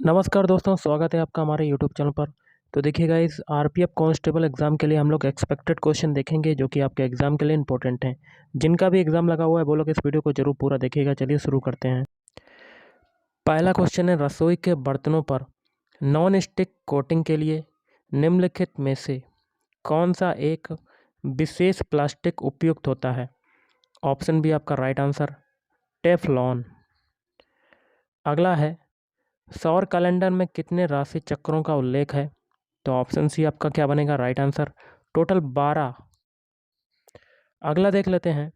नमस्कार दोस्तों, स्वागत है आपका हमारे यूट्यूब चैनल पर। तो देखिएगा, इस आरपीएफ कांस्टेबल एग्ज़ाम के लिए हम लोग एक्सपेक्टेड क्वेश्चन देखेंगे जो कि आपके एग्ज़ाम के लिए इंपॉर्टेंट हैं। जिनका भी एग्ज़ाम लगा हुआ है वो लोग इस वीडियो को जरूर पूरा देखिएगा। चलिए शुरू करते हैं। पहला क्वेश्चन है, रसोई के बर्तनों पर नॉन स्टिक कोटिंग के लिए निम्नलिखित में से कौन सा एक विशेष प्लास्टिक उपयुक्त होता है? ऑप्शन बी आपका राइट आंसर, टेफलॉन। अगला है, सौर कैलेंडर में कितने राशि चक्रों का उल्लेख है? तो ऑप्शन सी आपका क्या बनेगा? Right answer, total 12। अगला देख लेते हैं,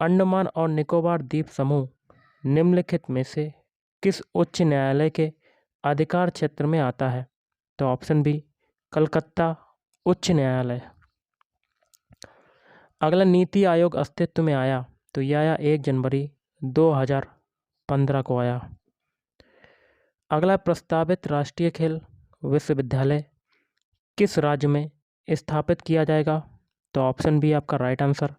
अंडमान और निकोबार द्वीप समूह निम्नलिखित में से किस उच्च न्यायालय के अधिकार क्षेत्र में आता है? तो ऑप्शन बी कलकत्ता उच्च न्यायालय। अगला, नीति आयोग अस्तित्व में आया तो यह आया 1 जनवरी 2015 को आया। अगला, प्रस्तावित राष्ट्रीय खेल विश्वविद्यालय किस राज्य में स्थापित किया जाएगा? तो ऑप्शन बी आपका राइट आंसर,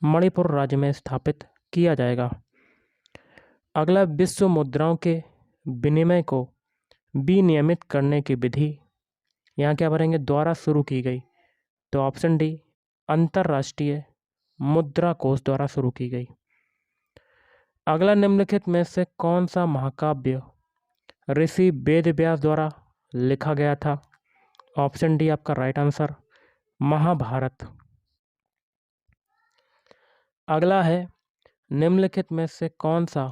मणिपुर राज्य में स्थापित किया जाएगा। अगला, विश्व मुद्राओं के विनिमय को विनियमित करने की विधि यहाँ क्या भरेंगे? द्वारा शुरू की गई। तो ऑप्शन डी अंतर्राष्ट्रीय मुद्रा कोष द्वारा शुरू की गई। अगला, निम्नलिखित में से कौन सा महाकाव्य ऋषि वेद व्यास द्वारा लिखा गया था? ऑप्शन डी आपका राइट आंसर, महाभारत। अगला है, निम्नलिखित में से कौन सा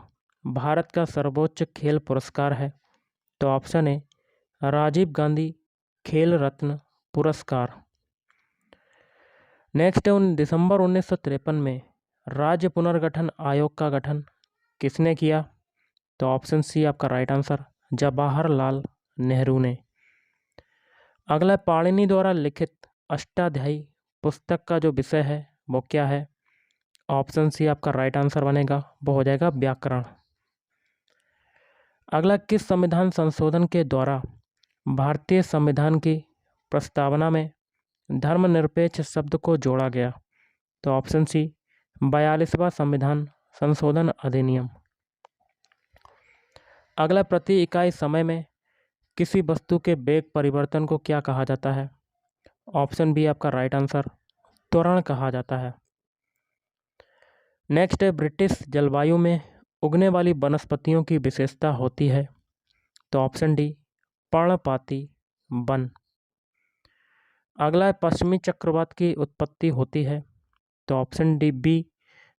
भारत का सर्वोच्च खेल पुरस्कार है? तो ऑप्शन ए राजीव गांधी खेल रत्न पुरस्कार। नेक्स्ट है, दिसंबर 1953 में राज्य पुनर्गठन आयोग का गठन किसने किया? तो ऑप्शन सी आपका राइट आंसर, जवाहरलाल नेहरू ने। अगला, पाणिनि द्वारा लिखित अष्टाध्यायी पुस्तक का जो विषय है वो क्या है? ऑप्शन सी आपका राइट आंसर बनेगा, वो हो जाएगा व्याकरण। अगला, किस संविधान संशोधन के द्वारा भारतीय संविधान की प्रस्तावना में धर्मनिरपेक्ष शब्द को जोड़ा गया? तो ऑप्शन सी 42वां संविधान संशोधन अधिनियम। अगला, प्रति इकाई समय में किसी वस्तु के वेग परिवर्तन को क्या कहा जाता है? ऑप्शन बी आपका राइट आंसर, त्वरण कहा जाता है। नेक्स्ट है, ब्रिटिश जलवायु में उगने वाली वनस्पतियों की विशेषता होती है? तो ऑप्शन डी पर्णपाती वन। अगला है, पश्चिमी चक्रवात की उत्पत्ति होती है? तो ऑप्शन डी बी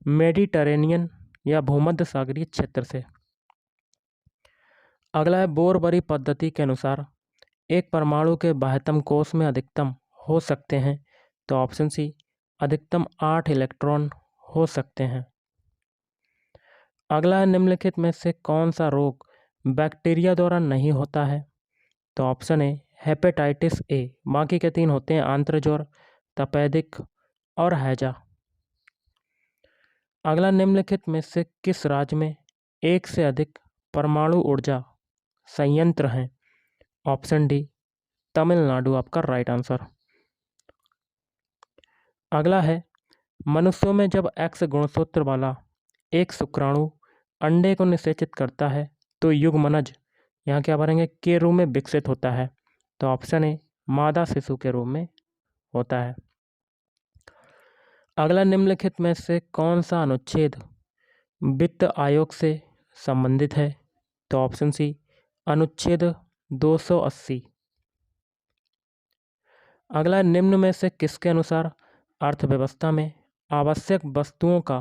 मेडिटरेनियन या भूमध्य सागरीय क्षेत्र से। अगला है, बोरबरी पद्धति के अनुसार एक परमाणु के बाह्यतम कोश में अधिकतम हो सकते हैं? तो ऑप्शन सी अधिकतम 8 इलेक्ट्रॉन हो सकते हैं। अगला है, निम्नलिखित में से कौन सा रोग बैक्टीरिया द्वारा नहीं होता है? तो ऑप्शन ए हेपेटाइटिस ए। बाकी के 3 होते हैं आंत्रज्वर, तपेदिक और हैजा। अगला, निम्नलिखित में से किस राज्य में एक से अधिक परमाणु ऊर्जा संयंत्र हैं? ऑप्शन डी तमिलनाडु आपका राइट आंसर। अगला है, मनुष्यों में जब एक्स गुणसूत्र वाला एक शुक्राणु अंडे को निषेचित करता है तो युग्मनज यहाँ क्या भरेंगे? के रूप में विकसित होता है? तो ऑप्शन ए मादा शिशु के रूप में होता है। अगला, निम्नलिखित में से कौन सा अनुच्छेद वित्त आयोग से संबंधित है? तो ऑप्शन सी अनुच्छेद 280। अगला, निम्न में से किसके अनुसार अर्थव्यवस्था में आवश्यक वस्तुओं का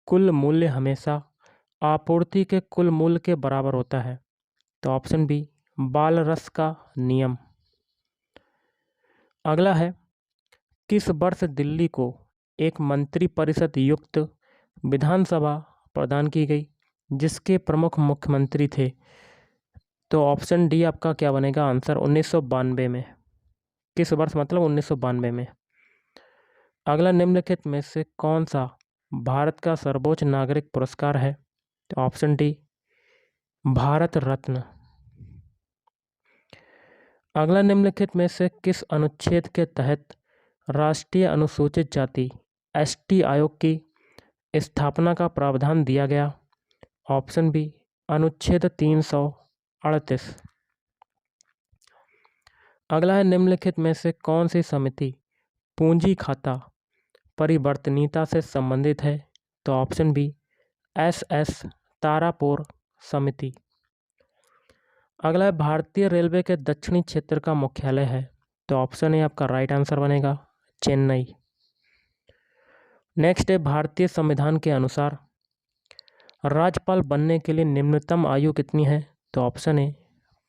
कुल मूल्य हमेशा आपूर्ति के कुल मूल्य के बराबर होता है? तो ऑप्शन बी बालरस का नियम। अगला है, किस वर्ष दिल्ली को एक मंत्री परिषद युक्त विधानसभा प्रदान की गई जिसके प्रमुख मुख्यमंत्री थे? तो ऑप्शन डी आपका क्या बनेगा आंसर? 1992 में। किस वर्ष मतलब 1992 में। अगला, निम्नलिखित में से कौन सा भारत का सर्वोच्च नागरिक पुरस्कार है? तो ऑप्शन डी भारत रत्न। अगला, निम्नलिखित में से किस अनुच्छेद के तहत राष्ट्रीय अनुसूचित जाति एसटी आयोग की स्थापना का प्रावधान दिया गया? ऑप्शन बी अनुच्छेद 308। 38। अगला है निम्नलिखित में से कौन सी समिति पूंजी खाता परिवर्तनीयता से संबंधित है? तो ऑप्शन बी SS तारापुर समिति। अगला है भारतीय रेलवे के दक्षिणी क्षेत्र का मुख्यालय है? तो ऑप्शन ए आपका राइट आंसर बनेगा चेन्नई। नेक्स्ट है भारतीय संविधान के अनुसार राज्यपाल बनने के लिए निम्नतम आयु कितनी है? तो ऑप्शन ए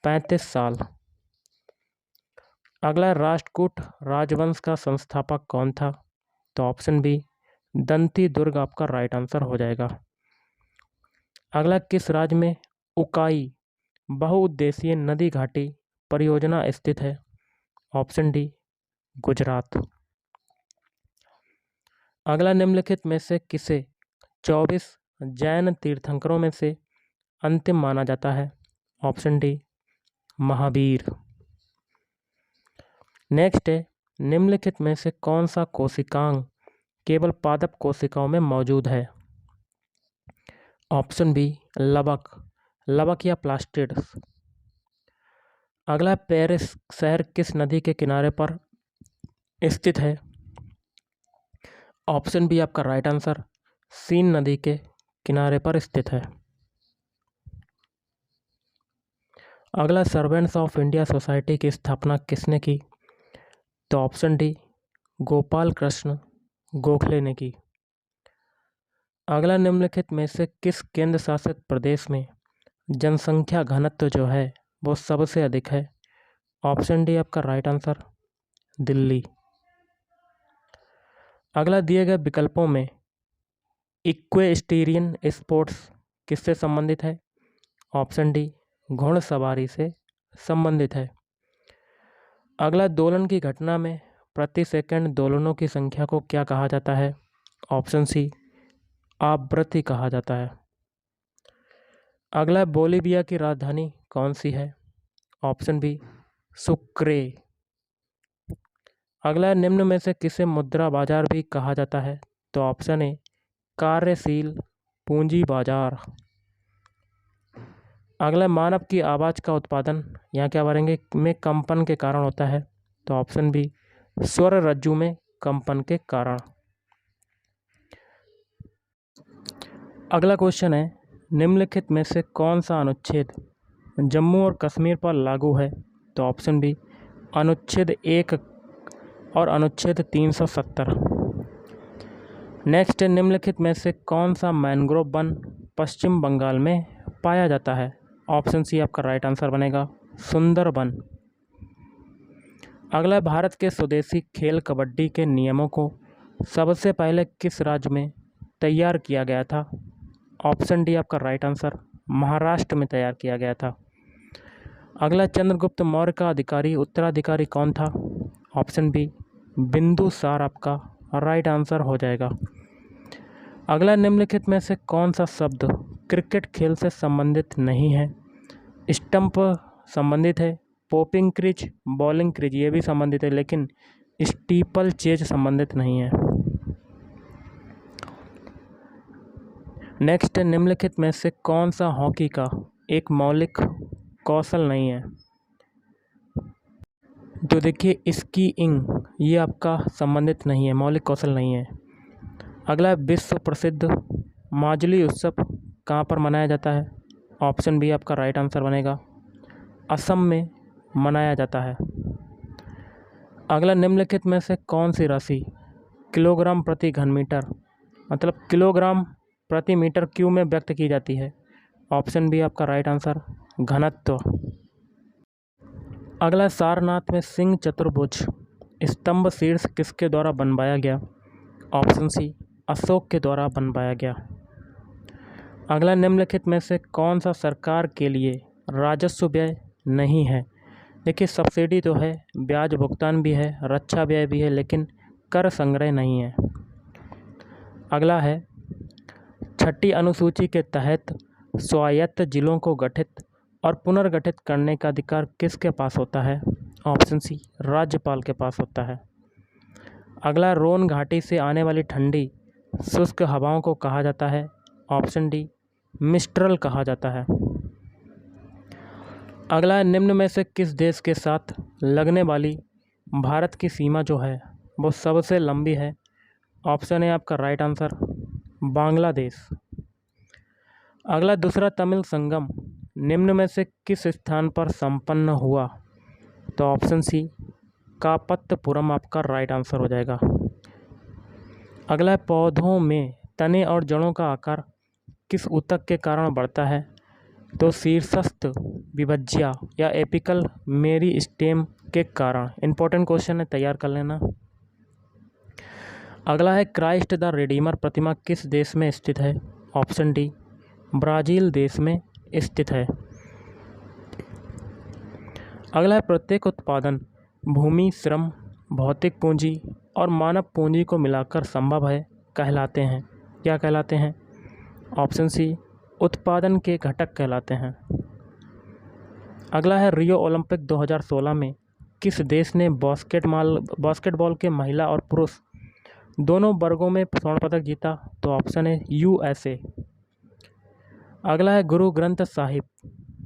35 साल। अगला राष्ट्रकूट राजवंश का संस्थापक कौन था? तो ऑप्शन बी दंती दुर्ग आपका राइट आंसर हो जाएगा। अगला किस राज्य में उकाई बहुउद्देशीय नदी घाटी परियोजना स्थित है? Option D Gujarat. अगला निम्नलिखित में से किसे 24 जैन तीर्थंकरों में से अंतिम माना जाता है? Option D Mahavir. नेक्स्ट है निम्नलिखित में से कौन सा कोशिकांग केवल पादप कोशिकाओं में मौजूद है? ऑप्शन बी लवक या प्लास्टिड्स। अगला पेरिस शहर किस नदी के किनारे पर स्थित है? ऑप्शन बी आपका राइट आंसर सीन नदी के किनारे पर स्थित है। अगला सर्वेंट्स ऑफ इंडिया सोसाइटी की स्थापना किसने की? तो ऑप्शन डी गोपाल कृष्ण गोखले ने की। अगला निम्नलिखित में से किस केंद्र शासित प्रदेश में जनसंख्या घनत्व जो है वो सबसे अधिक है? ऑप्शन डी आपका राइट आंसर दिल्ली। अगला दिए गए विकल्पों में इक्वेस्टेरियन स्पोर्ट्स किससे संबंधित है? ऑप्शन डी घुड़सवारी से संबंधित है। अगला दोलन की घटना में प्रति सेकंड दोलनों की संख्या को क्या कहा जाता है? ऑप्शन सी आवृत्ति कहा जाता है। अगला बोलीविया की राजधानी कौन सी है? Option B Sucre. अगला निम्न में से किसे मुद्रा बाजार भी कहा जाता है? तो ऑप्शन ए कार्यशील पूंजी बाजार। अगला मानव की आवाज़ का उत्पादन यहाँ क्या भरेंगे में कंपन के कारण होता है? तो ऑप्शन बी स्वर रज्जु में कंपन के कारण। अगला क्वेश्चन है निम्नलिखित में से कौन सा अनुच्छेद जम्मू और कश्मीर पर लागू है? तो ऑप्शन बी अनुच्छेद 1 और अनुच्छेद 370। नेक्स्ट है निम्नलिखित में से कौन सा मैंग्रोव वन पश्चिम बंगाल में पाया जाता है? ऑप्शन सी आपका राइट आंसर बनेगा सुंदरबन। अगला भारत के स्वदेशी खेल कबड्डी के नियमों को सबसे पहले किस राज्य में तैयार किया गया था? ऑप्शन डी आपका राइट आंसर महाराष्ट्र में तैयार किया गया था। अगला चंद्रगुप्त मौर्य का उत्तराधिकारी कौन था? ऑप्शन बी बिंदुसार आपका राइट आंसर हो जाएगा। अगला निम्नलिखित में से कौन सा शब्द क्रिकेट खेल से संबंधित नहीं है? स्टंप संबंधित है, पॉपिंग क्रीज बॉलिंग क्रीज ये भी संबंधित है, लेकिन स्टीपल चेज संबंधित नहीं है। नेक्स्ट निम्नलिखित में से कौन सा हॉकी का एक मौलिक कौशल नहीं है? तो देखिए स्कीइंग ये आपका संबंधित नहीं है, मौलिक कौशल नहीं है। अगला विश्व प्रसिद्ध माजुली उत्सव कहाँ पर मनाया जाता है? ऑप्शन बी आपका राइट आंसर बनेगा असम में मनाया जाता है। अगला निम्नलिखित में से कौन सी राशि किलोग्राम प्रति घन मीटर मतलब किलोग्राम प्रति मीटर क्यूब में व्यक्त की जाती है? ऑप्शन बी आपका राइट आंसर घनत्व। अगला सारनाथ में सिंह चतुर्भुज स्तंभ शीर्ष किसके द्वारा बनवाया गया? ऑप्शन सी अशोक के द्वारा बनवाया गया। अगला निम्नलिखित में से कौन सा सरकार के लिए राजस्व व्यय नहीं है? देखिए सब्सिडी तो है, ब्याज भुगतान भी है, रक्षा व्यय भी है, लेकिन कर संग्रह नहीं है। अगला है छठी अनुसूची के तहत स्वायत्त जिलों को गठित और पुनर्गठित करने का अधिकार किसके पास होता है? ऑप्शन सी राज्यपाल के पास होता है। अगला रोन घाटी से आने वाली ठंडी शुष्क हवाओं को कहा जाता है? ऑप्शन डी मिस्ट्रल कहा जाता है। अगला है, निम्न में से किस देश के साथ लगने वाली भारत की सीमा जो है वो सबसे लंबी है? ऑप्शन है आपका राइट आंसर बांग्लादेश। अगला दूसरा तमिल संगम निम्न में से किस स्थान पर संपन्न हुआ? तो ऑप्शन सी कापत्तपुरम आपका राइट आंसर हो जाएगा। अगला है, पौधों में तने और जड़ों का आकार किस ऊतक के कारण बढ़ता है? तो शीर्षस्थ विभज्या या एपिकल मेरिस्टेम के कारण। इंपॉर्टेंट क्वेश्चन है, तैयार कर लेना। अगला है, क्राइस्ट द रिडीमर प्रतिमा किस देश में स्थित है? ऑप्शन डी ब्राज़ील देश में स्थित है। अगला है, प्रत्येक उत्पादन भूमि, श्रम, भौतिक पूंजी और मानव पूंजी को मिलाकर संभव है कहलाते हैं। क्या कहलाते हैं? ऑप्शन सी उत्पादन के घटक कहलाते हैं। अगला है, रियो ओलंपिक 2016 में किस देश ने बास्केटबॉल के महिला और पुरुष दोनों वर्गों में स्वर्ण पदक जीता? तो ऑप्शन है USA। अगला है, गुरु ग्रंथ साहिब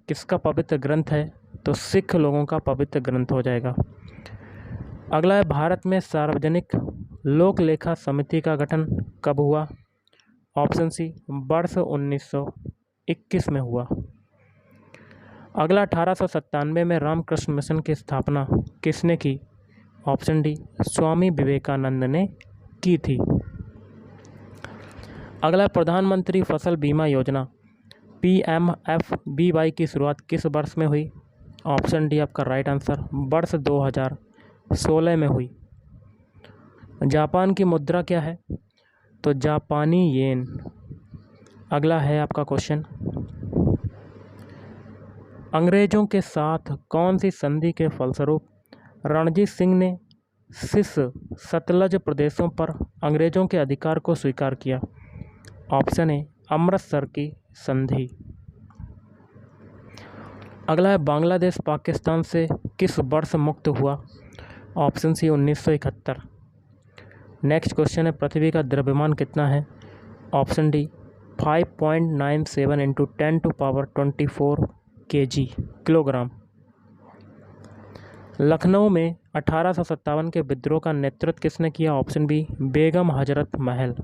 किसका पवित्र ग्रंथ है? तो सिख लोगों का पवित्र ग्रंथ हो जाएगा। अगला है, भारत में सार्वजनिक लोक लेखा समिति का गठन कब हुआ? ऑप्शन सी वर्ष 1921 में हुआ। अगला, 1897 में रामकृष्ण मिशन की स्थापना किसने की? ऑप्शन डी स्वामी विवेकानंद ने की थी। अगला, प्रधानमंत्री फसल बीमा योजना PMFBY की शुरुआत किस वर्ष में हुई? ऑप्शन डी आपका राइट आंसर वर्ष 2016 में हुई। जापान की मुद्रा क्या है? तो जापानी येन। अगला है आपका क्वेश्चन, अंग्रेजों के साथ कौन सी संधि के फलस्वरूप रणजीत सिंह ने सिस सतलज प्रदेशों पर अंग्रेजों के अधिकार को स्वीकार किया? ऑप्शन है अमृतसर की संधि। अगला है, बांग्लादेश पाकिस्तान से किस वर्ष मुक्त हुआ? Option C 1971। नेक्स्ट क्वेश्चन है, पृथ्वी का द्रव्यमान कितना है? Option D 5.97 into 10⁻24 kg kilogram. Lucknow में 1857 के विद्रोह का नेतृत्व किसने किया? Option B Begum Hazrat Mahal.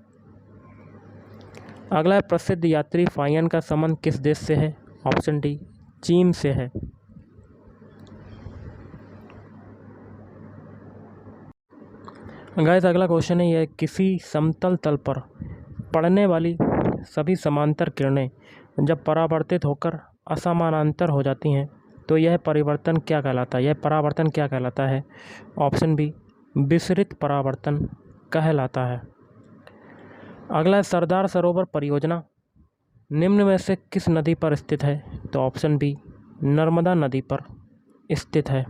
अगला है, प्रसिद्ध यात्री फाहियान का संबंध किस देश से है? ऑप्शन डी चीन से है। गाइस अगला क्वेश्चन है, यह किसी समतल तल पर पड़ने वाली सभी समांतर किरणें जब परावर्तित होकर असमानांतर हो जाती हैं तो यह परिवर्तन क्या कहलाता है? यह परावर्तन क्या कहलाता है? ऑप्शन बी विसरित परावर्तन कहलाता है। अगला, सरदार सरोवर परियोजना निम्न में से किस नदी पर स्थित है? तो ऑप्शन बी नर्मदा नदी पर स्थित है।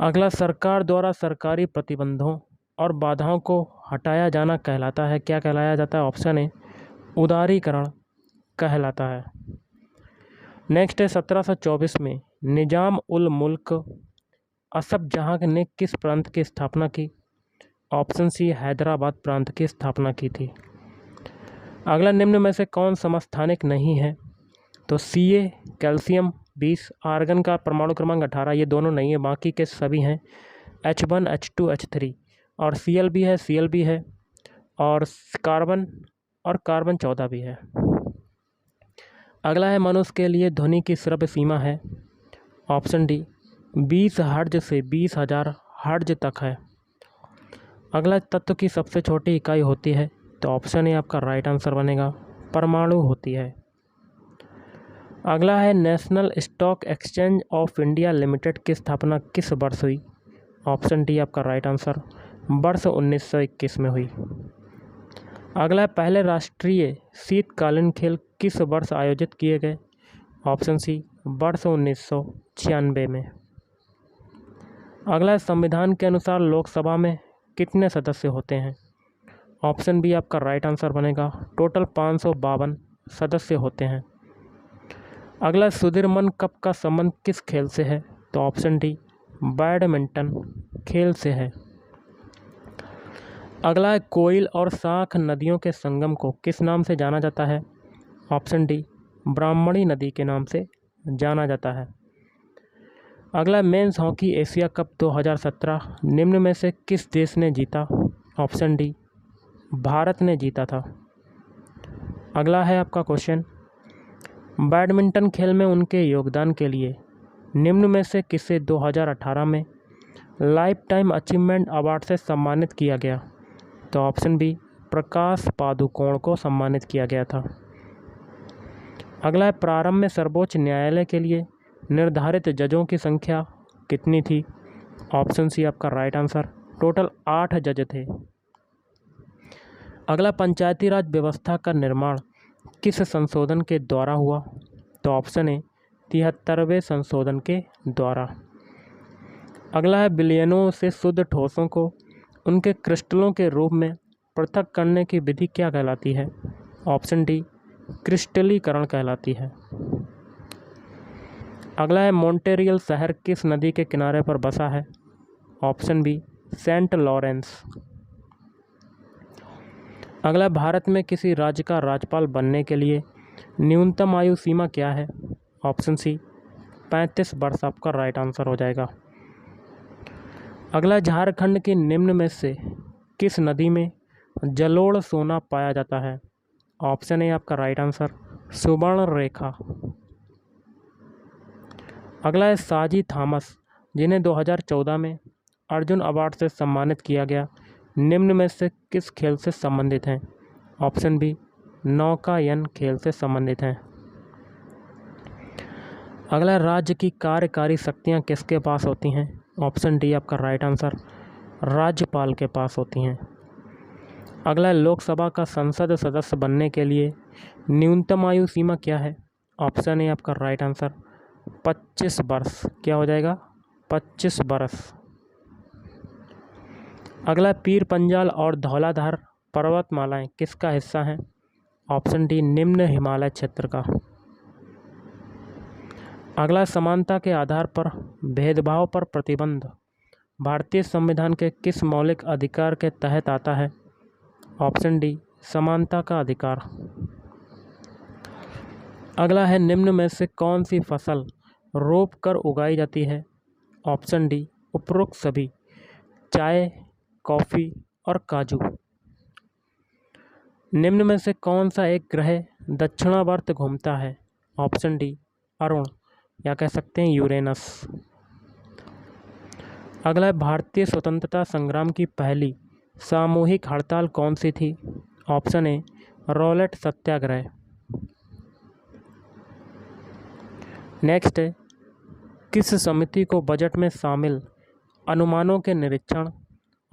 अगला, सरकार द्वारा सरकारी प्रतिबंधों और बाधाओं को हटाया जाना कहलाता है। क्या कहलाया जाता है? ऑप्शन ए उदारीकरण कहलाता है। नेक्स्ट है, 1724 में निजाम उल मुल्क असफ जहां ने किस प्रांत की स्थापना की? ऑप्शन सी हैदराबाद प्रांत की स्थापना की थी। अगला, निम्न में से कौन समस्थानिक नहीं है? तो Ca कैल्शियम 20, आर्गन का परमाणु क्रमांक 18, ये दोनों नहीं है, बाकी के सभी हैं। H1 H2 H3 और Cl भी है और कार्बन 14 भी है। अगला है, मनुष्य के लिए ध्वनि की श्रव्य सीमा है? ऑप्शन डी 20 हर्ट्ज से 20,000 हर्ट्ज तक है। अगला, तत्व की सबसे छोटी इकाई होती है? तो ऑप्शन ए आपका राइट आंसर बनेगा परमाणु होती है। अगला है, national stock exchange of India limited की स्थापना किस वर्ष हुई? ऑप्शन डी आपका राइट आंसर वर्ष 1921 में हुई। अगला है, पहले राष्ट्रीय शीतकालीन खेल किस वर्ष आयोजित किए गए? ऑप्शन सी वर्ष 1996 में। अगला, संविधान के अनुसार लोकसभा में कितने सदस्य होते हैं? ऑप्शन बी आपका राइट आंसर बनेगा टोटल 552 सदस्य होते हैं। अगला, सुदीर्मन कप का संबंध किस खेल से है? तो ऑप्शन डी बैडमिंटन खेल से है। अगला है, कोयल और शाख नदियों के संगम को किस नाम से जाना जाता है? ऑप्शन डी ब्राह्मणी नदी के नाम से जाना जाता है। अगला, मेंस हॉकी एशिया कप 2017 निम्न में से किस देश ने जीता? ऑप्शन डी, भारत ने जीता था। अगला है आपका क्वेश्चन, बैडमिंटन खेल में उनके योगदान के लिए निम्न में से किसे 2018 में लाइफ टाइम अचीवमेंट अवार्ड से सम्मानित किया गया? तो ऑप्शन बी, प्रकाश पादुकोण को सम्मानित किया गया था। अगला है, प्रारंभ में सर्वोच्च न्यायालय के लिए निर्धारित जजों की संख्या कितनी थी? ऑप्शन सी आपका राइट आंसर, टोटल 8 जज थे। अगला, पंचायती राज व्यवस्था का निर्माण किस संशोधन के द्वारा हुआ? तो ऑप्शन ए, 73वें संशोधन के द्वारा। अगला है, विलयनों से शुद्ध ठोसों को उनके क्रिस्टलों के रूप में पृथक करने की विधि क्या कहलाती है? ऑप्शन डी, क्रिस्टलीकरण कहलाती है। अगला है, मॉन्ट्रियल शहर किस नदी के किनारे पर बसा है? Option B, Saint Lawrence. अगला, भारत में किसी राज्य का राज्यपाल बनने के लिए न्यूनतम आयु सीमा क्या है? ऑप्शन सी, 35 वर्ष आपका राइट आंसर हो जाएगा। अगला, झारखंड की निम्न में से किस नदी में जलोढ़ सोना पाया जाता है? ऑप्शन ए आपका राइट आंसर, सुवर्ण रेखा। अगला है, साजी थॉमस जिन्हें 2014 में अर्जुन अवार्ड से सम्मानित किया गया निम्न में से किस खेल से संबंधित हैं? ऑप्शन बी, नौकायन खेल से संबंधित हैं। अगला, राज्य की कार्यकारी शक्तियां किसके पास होती हैं? ऑप्शन डी आपका राइट आंसर, राज्यपाल के पास होती हैं। अगला, लोकसभा का संसद सदस्य बनने के लिए न्यूनतम आयु सीमा क्या है? ऑप्शन ए आपका राइट आंसर, 25 वर्ष। क्या हो जाएगा? 25 वर्ष। अगला, पीर पंजाल और धौलाधार पर्वतमालाएं किसका हिस्सा हैं? ऑप्शन डी, निम्न हिमालय क्षेत्र का। अगला, समानता के आधार पर भेदभाव पर प्रतिबंध भारतीय संविधान के किस मौलिक अधिकार के तहत आता है? ऑप्शन डी, समानता का अधिकार। अगला है, निम्न में से कौन सी फसल रोप कर उगाई जाती है? ऑप्शन डी, उपरोक्त सभी, चाय, कॉफ़ी और काजू। निम्न में से कौन सा एक ग्रह दक्षिणावर्त घूमता है? ऑप्शन डी, अरुण, या कह सकते हैं यूरेनस। अगला है, भारतीय स्वतंत्रता संग्राम की पहली सामूहिक हड़ताल कौन सी थी? Option A, Rowlatt Satyagraha. Next है, किस समिति को बजट में शामिल अनुमानों के निरीक्षण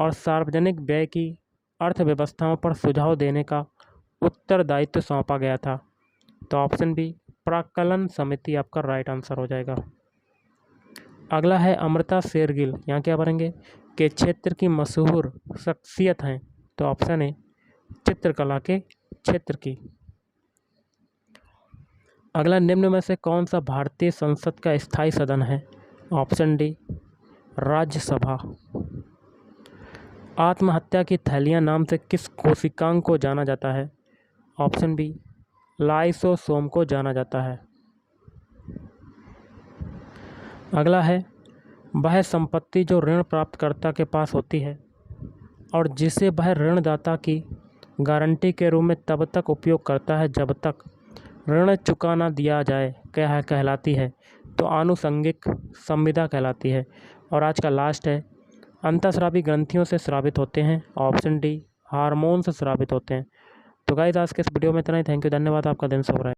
और सार्वजनिक व्यय की अर्थव्यवस्थाओं पर सुझाव देने का उत्तरदायित्व सौंपा गया था? तो ऑप्शन बी, प्राक्कलन समिति आपका राइट आंसर हो जाएगा। अगला है, अमृता शेरगिल यहाँ क्या भरेंगे के क्षेत्र की मशहूर शख्सियत हैं? तो ऑप्शन ए, चित्रकला के क्षेत्र की। अगला, निम्न में से कौन सा भारतीय संसद का स्थायी सदन है? Option D, Rajya Sabha. आत्महत्या की थैलियाँ नाम से किस कोशिकांग को जाना जाता है? ऑप्शन बी, लाइसोसोम को जाना जाता है। अगला है, वह संपत्ति जो ऋण प्राप्तकर्ता के पास होती है और जिसे वह ऋणदाता की गारंटी के रूप में तब तक उपयोग करता है जब तक ऋण चुका ना दिया जाए क्या कहलाती है? तो आनुषंगिक संविदा कहलाती है। और आज का लास्ट है, अंतःस्रावी ग्रंथियों से स्रावित होते हैं? ऑप्शन डी, हार्मोन से स्रावित होते हैं। तो गाइस, आज के इस वीडियो में इतना ही। थैंक यू, धन्यवाद। आपका दिन शुभ रहे।